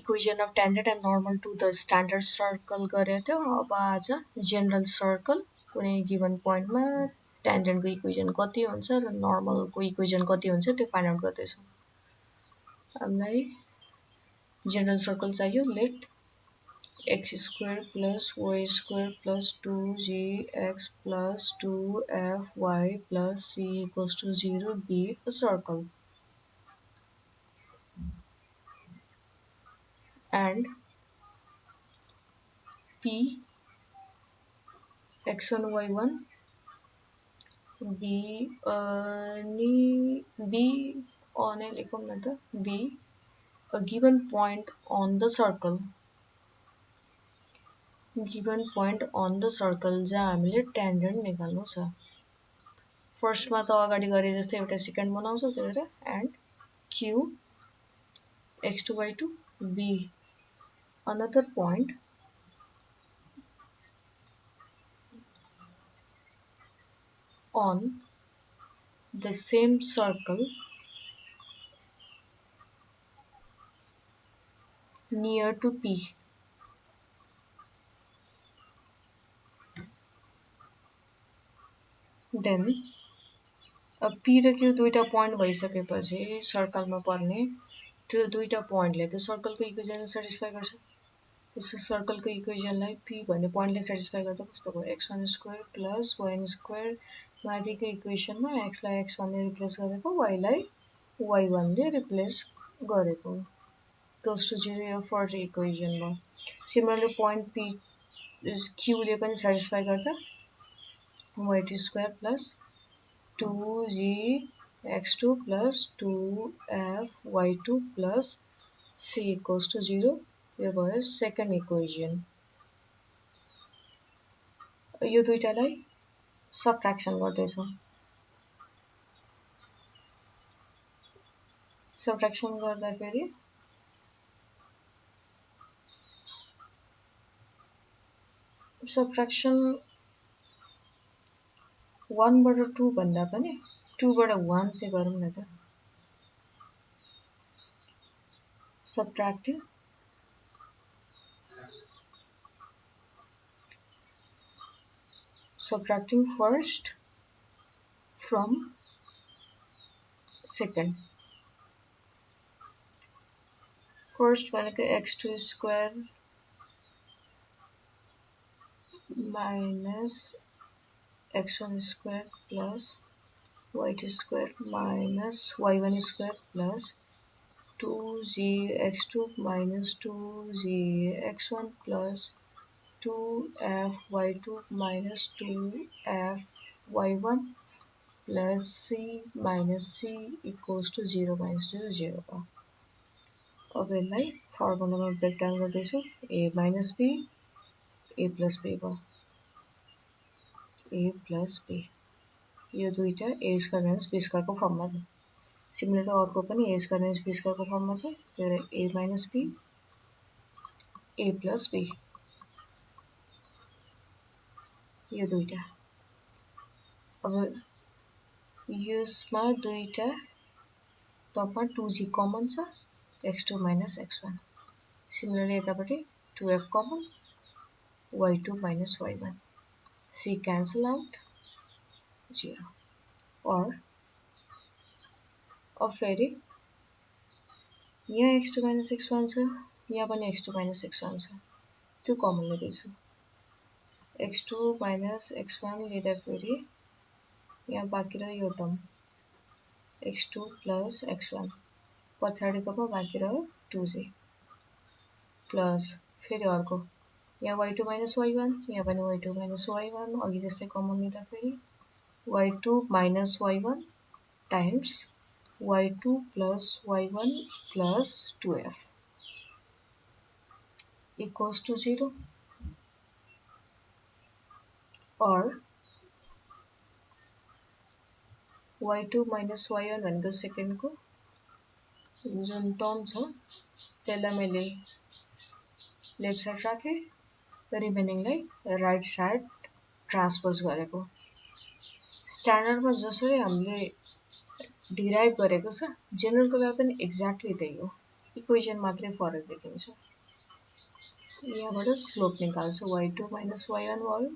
Equation of tangent and normal to the standard circle गरेको थियो। अब आज जेनरल सर्कल कुनै गिभन पोइन्टमा टेन्जेन्टको इक्वेसन कति हुन्छ र नर्मलको इक्वेसन कति हुन्छ त्यो फाइन्ड आउट गर्दैछौँ। हामीलाई जेनरल सर्कल चाहियो। Let x square plus y square plus 2gx plus 2fy plus c equals to 0 be a circle, and p x1 y1 be on a given point on the circle. Given point on the circle जहाँ हामीले tangent निकाल्नु छ। फर्स्टमा त अगाडि गरे जस्तै एउटा सेकेन्ड बनाउँछौँ, त्यो भएर and Q x2 y2 be another point on the same circle near to P. Then P र Q दुईटा पोइन्ट भइसकेपछि सर्कलमा पर्ने त्यो दुईटा पोइन्टले त्यो सर्कलको इक्वेसन सेटिस्फाई गर्छ। त्यसो सर्कलको इक्वेसनलाई P भन्ने पोइन्टले सेटिस्फाई गर्दा कस्तो भयो x1 square plus y square माथिको इक्वेसनमा x लाई x1 ले रिप्लेस गरेको y लाई y1 ले रिप्लेस गरेको goes to 0 यो फर्स्ट इक्वेसन भयो। सिमिलरली पोइन्ट P Q ले पनि सेटिस्फाई गर्दा y2 square plus 2gx2 plus 2fy2 plus c equals to 0 यो भयो सेकेन्ड इक्वेसन। यो दुईटालाई सबट्र्याक्सन गर्दैछौँ। सबट्र्याक्सन गर्दाखेरि सबट्र्याक्सन 1 बाट 2 भन्दा पनि 2 बाट 1 चाहिँ गरौँ न त। subtracting first from second. First भनेको x2 square minus x1 square plus y2 square minus y1 square plus 2gx2 minus 2gx1 plus 2fy2 minus 2fy1 plus c minus c equals to 0 minus 0 0 अब यसलाई फर्मुलामा brake down गर्दैछु। a minus b a plus b भयो a plus b यो दुईटा a square minus b square को फर्ममा छ। Similarly अर्को पनि a square minus b square को फर्ममा छ। त्यो भएर a minus b a plus b यो दुईटा। अब यसमा दुईटा टपमा 2g कमन छ x2 minus x1। सिमिलरली यतापट्टि 2f common y2 minus y1 c cancel out 0 और अब फेरि यहाँ x2 minus x1 छ, यहाँ पनि x2 minus x1 छ, त्यो कमन लिँदैछु। x2 minus x1 लिँदा फेरि यहाँ बाँकी रह्यो यो टर्म x2 plus x1 पछाडिकोमा बाँकी रह्यो 2g प्लस फेरि अर्को यहाँ y2 minus y1 यहाँ पनि y2 minus y1 अघि जस्तै कमन लिँदा फेरि y2 minus y1 times y2 plus y1 plus 2f equals to 0 or y2 minus y1 भनेको सेकेन्डको जुन टर्म छ त्यसलाई मैले लेफ्ट साइड राखेँ, रिमेनिङलाई राइट साइड ट्रान्सपोज गरेको। स्ट्यान्डर्डमा जसरी हामीले डिराइभ गरेको छ जेनरलको लागि पनि एक्ज्याक्टली त्यही हो। इक्वेसन मात्रै फरक देखिन्छ। यहाँबाट स्लोप निकाल्छ y2 minus y1 भयो,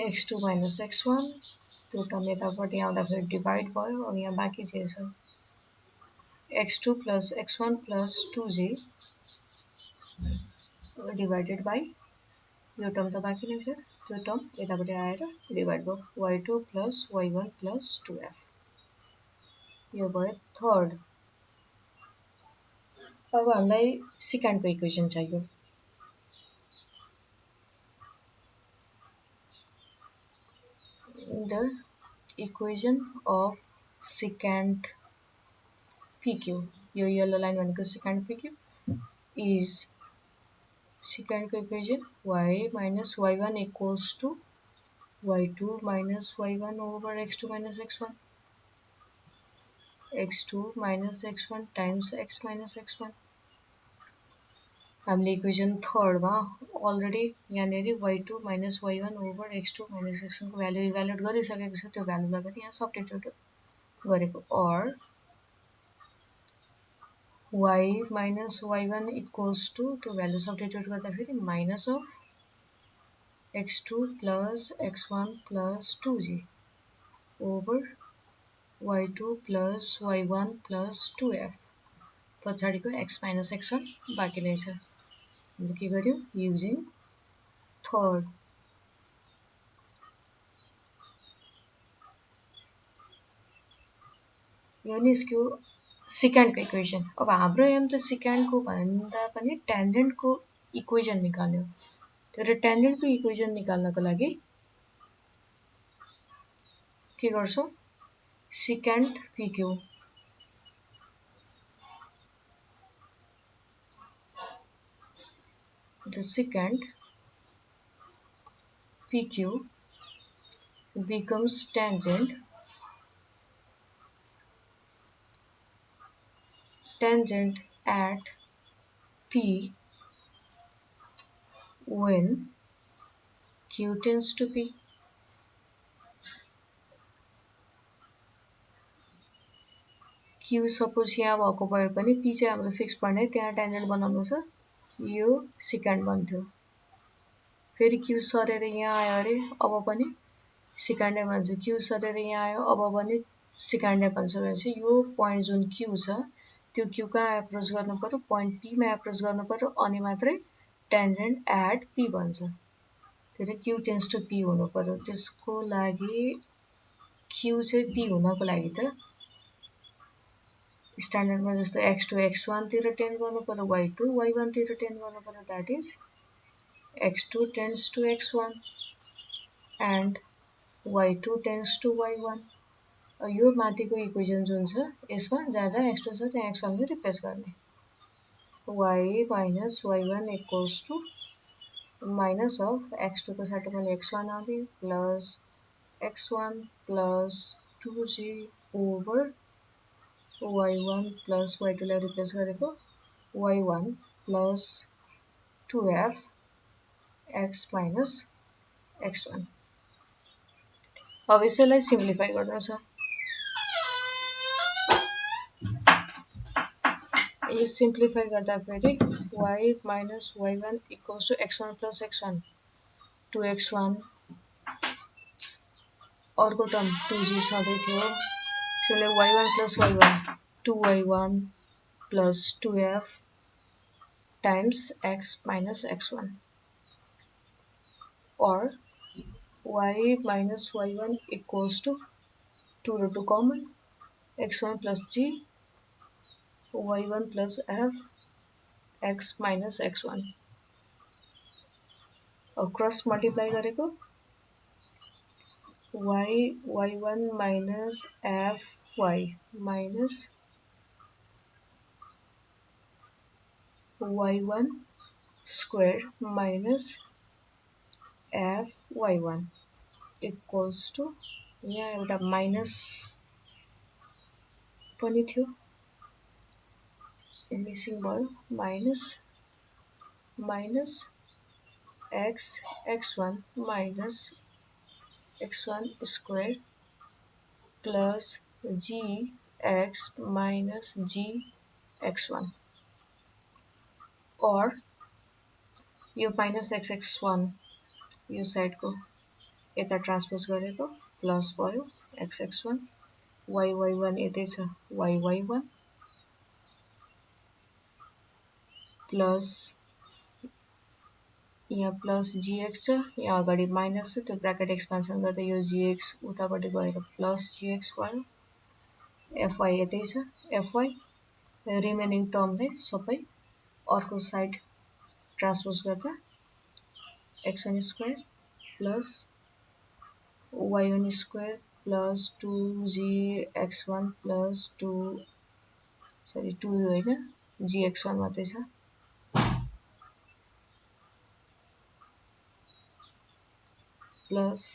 x2 minus x1, त्यो टर्म यतापट्टि आउँदाखेरि डिभाइड भयो। अब यहाँ बाँकी जे छ x2 plus x1 plus 2j divided by यो टर्म त बाँकी नै छ, त्यो टर्म यतापट्टि आएर डिभाइड भयो y2 plus y1 plus 2f। यो भयो थर्ड। अब हामीलाई सेकेन्डको इक्वेसन चाहियो। The equation of secant PQ, यो येलो लाइन भनेको secant PQ is secant को equation y minus y1 equals to y2 minus y1 over x2 minus x1, x2 minus x1 times x minus x1। हामीले equation थर्डमा already यहाँनेरि y2 minus y1 over x2 minus x1 को value evaluate गरिसकेको छ, त्यो भ्यालुलाई पनि यहाँ substitute गरेको। और y minus y1 equals to त्यो भ्यालु सब्स्टिट्युट गर्दाखेरि minus of x2 plus x1 plus 2g over y2 plus y1 plus 2f, पछाडिको x minus x1 बाँकी नै छ। हामीले के गर्यौं युजिङ थर्ड। यो निस्क्यो सेकेन्डको इक्वेसन। अब हाम्रो एम त सेकेन्डको भन्दा पनि टेन्जेन्टको इक्वेसन निकाल्यो। तर टेन्जेन्टको इक्वेसन निकाल्नको लागि के गर्छौं second PQ the secant PQ becomes tangent at P when Q tends to P। Q suppose यहाँ भएको भए पनि P चाहिँ हाम्रो फिक्स पर्ने, त्यहाँ टेन्जेन्ट बनाउनु छ, यो सेकेन्ड बन्थ्यो। फेरि Q सरेर यहाँ आयो अरे, अब पनि सेकेन्डै बन्छ। Q सरेर यहाँ आयो, अब पनि सेकेन्डै बन्छ भनेपछि यो पोइन्ट जुन Q छ त्यो Q कहाँ एप्रोच गर्नु पर्यो, पोइन्ट P मा एप्रोच गर्नु पर्यो, अनि मात्रै टेन्जेन्ट एट P बन्छ। त्यसले Q टेन्ड्स टु P हुनु पर्यो। त्यसको लागि Q चाहिँ P हुनको लागि त स्ट्यान्डर्डमा जस्तो x2 x1 तिर टेन्ड गर्नु पर्यो, y2 y1 तिर टेन्ड गर्नु पर्यो। That is x2 tends to x1 and y2 tends to y1। यो माथिको इक्वेसन जुन छ यसमा जहाँ जहाँ x2 छ त्यहाँ x1 ले रिप्लेस गर्ने। y minus y1 equals to minus of x2 को साटो मैले x1 हालेँ plus x1 plus 2g over y1 plus y2 लाई रिप्लेस गरेको y1 plus 2f x minus x1। अब यसैलाई सिम्प्लिफाई गर्नु छ। यो सिम्प्लिफाई गर्दा फेरि y minus y1 equals to x1 plus x1 2x1 अर्को टर्म 2g सधैँ थियो, त्यसले y1 plus y1 2y1 plus 2f times x minus x1 or y minus y1 equals to 2 root 2 common x1 plus g y1 plus f x minus x1 और cross multiply गरेको y1 minus f y minus y1 square minus f y1 equals to यहाँ एउटा minus पनि थियो missing भयो, minus x x1 minus x1 square plus g x minus g x1 or यो minus xx1 यो साइडको यता ट्रान्सपोज गरेको प्लस भयो xx1 yy1 यतै छ yy1 प्लस यहाँ प्लस gx छ यहाँ अगाडि माइनस छ त्यो ब्र्याकेट एक्सपान्सन गर्दा यो gx उतापट्टि गएर प्लस gx भयो fy यतै छ fy रिमेनिङ टर्मले सबै अर्को साइड ट्रान्सपोज गर्दा x1 square plus y1 square plus 2gx1 plus 2 होइन gx1 मात्रै छ प्लस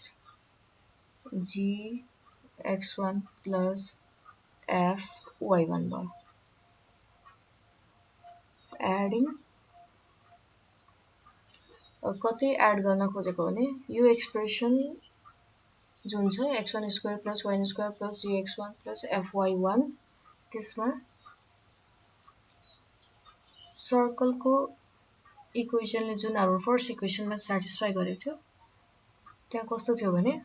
gx1 प्लस fy1 भयो एडिङ कतै एड गर्न खोजेको भने यो एक्सप्रेसन जुन छ x1 square plus y1 square plus gx1 plus fy1 त्यसमा सर्कलको इक्वेसनले जुन हाम्रो फर्स्ट इक्वेसनमा स्याटिस्फाई गरेको थियो त्यहाँ कस्तो थियो भने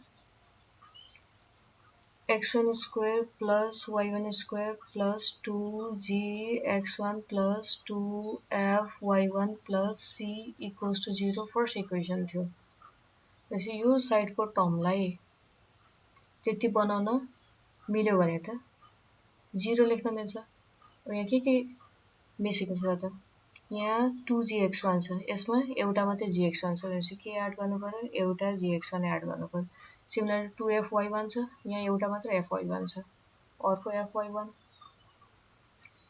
x1 square plus y1 square plus 2gx1 plus 2fy1 plus c equals to 0 first equation थियो त्यसै यो साइडको टर्मलाई त्यति बनाउन मिल्यो भने त 0 लेख्न मिल्छ यहाँ के मिसेको छ त यहाँ 2gx1 छ यसमा एउटा मात्रै gx1 छ भनेपछि के एड गर्नु पर्यो एउटा gx1 एड गर्नु पर्यो सिमिलर 2fy1 छ यहाँ एउटा मात्र fy1 छ अर्को fy1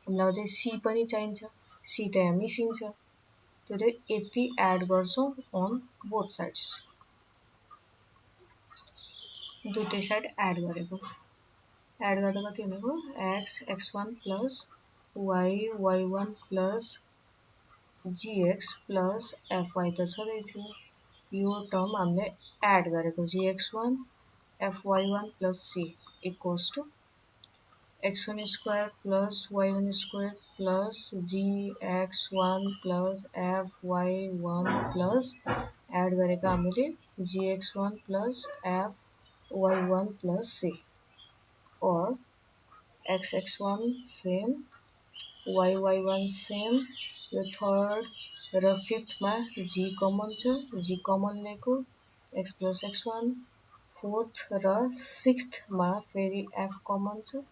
हामीलाई अझै c पनि चाहिन्छ c त यहाँ मिसिङ छ त्यो चाहिँ यति एड गर्छौं अन बोथ साइड्स दुईटै साइड एड गरेको एड गर्दा कति हुनेको x x1 plus y y1 plus gx plus fy त छँदै थियो यो टर्म हामीले एड गरेको gx1 fy1 plus c equals to x1 square plus y1 square plus gx1 plus fy1 plus add गरेको हामीले gx1 plus fy1 plus c और xx1 same yy1 same यो थर्ड र फिफ्थ मा g कमन छ g common लेको x plus x1 fourth र sixth मा फेरि f कमन छ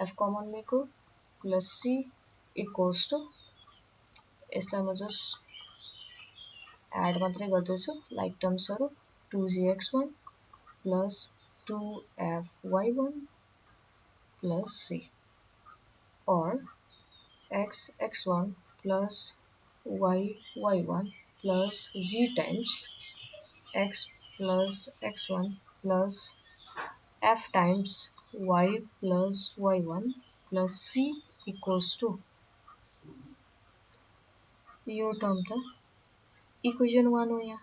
f कमन लेको प्लस c इक्वल्स टु यसलाई म जस्ट एड मात्रै गर्दैछु लाइक टर्म्सहरु 2gx1 plus 2fy1 plus c और x x1 plus y y1 plus g times x plus x1 plus f times y plus y1 plus c equals to यो term त equation 1 हो यहाँ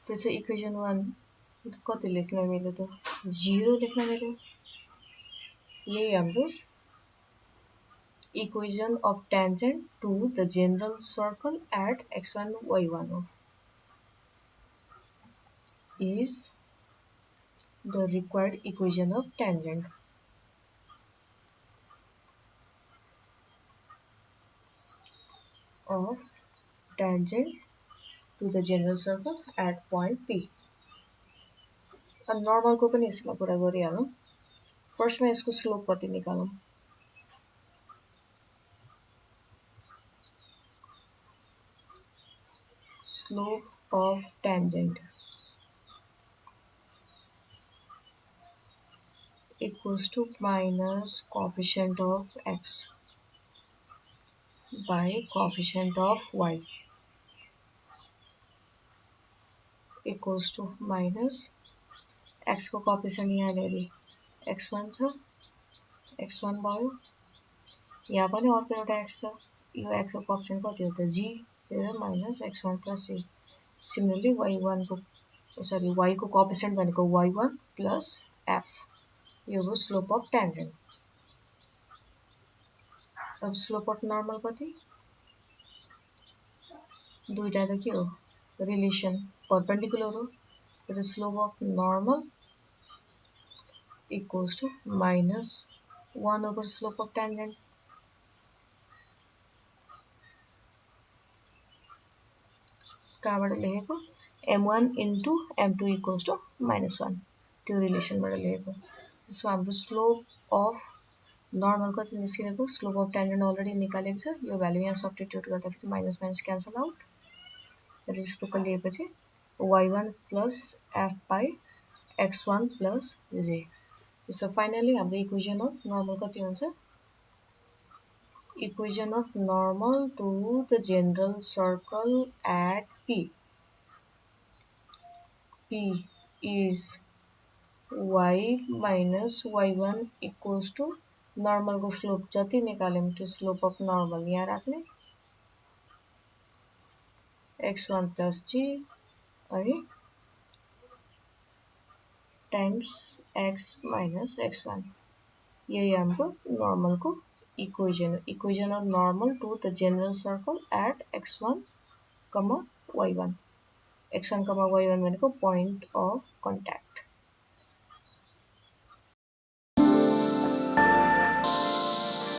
त्यसै equation 1 कति लेख्न मिल्यो त 0 लेख्न मिल्यो यही हाम्रो equation of tangent to the general circle at x1 y1 is the required equation of tangent to the general circle at point P. अब normal को पनि यसमा कुरा गरिहालौं फर्स्ट मा यसको स्लोप कति निकालौं slope of tangent equals to minus coefficient of x by coefficient of y equals to minus x को coefficient यहाँनेरि x1 छ x1 भयो यहाँ पनि अर्को एउटा x छ यो x को coefficient कति हो त g minus x1 plus c similarly y1 को y को coefficient भनेको y1 plus f यो हो slope of tangent अब स्लोप अफ नर्मल कति दुईटा त के हो रिलेसन परपेंडिकुलर हो र slope of normal equals to minus 1 over slope of tangent कहाँबाट लेखेको m1 into m2 equals to -1 त्यो रिलेसनबाट लेखेको त्यसो हाम्रो स्लोप अफ नर्मल कति निस्किनेको स्लोप अफ टेन्जेन्ट अलरेडी निकालेको छ यो भ्यालु यहाँ सब्स्टिट्युट गर्दाखेरि minus minus cancel out reciprocal लिएपछि y1 plus f by x1 plus j so finally हाम्रो इक्वेसन अफ नर्मल कति हुन्छ equation of normal to the general circle at P. P is y minus y1 equals to normal को slope जति निकाल्यौं त्यो slope of normal यहाँ राख्ने x1 plus g है times x minus x1 यही हाम्रो normal को equation of normal to the general circle at x1, y1. x1, y1 भनेको point of contact.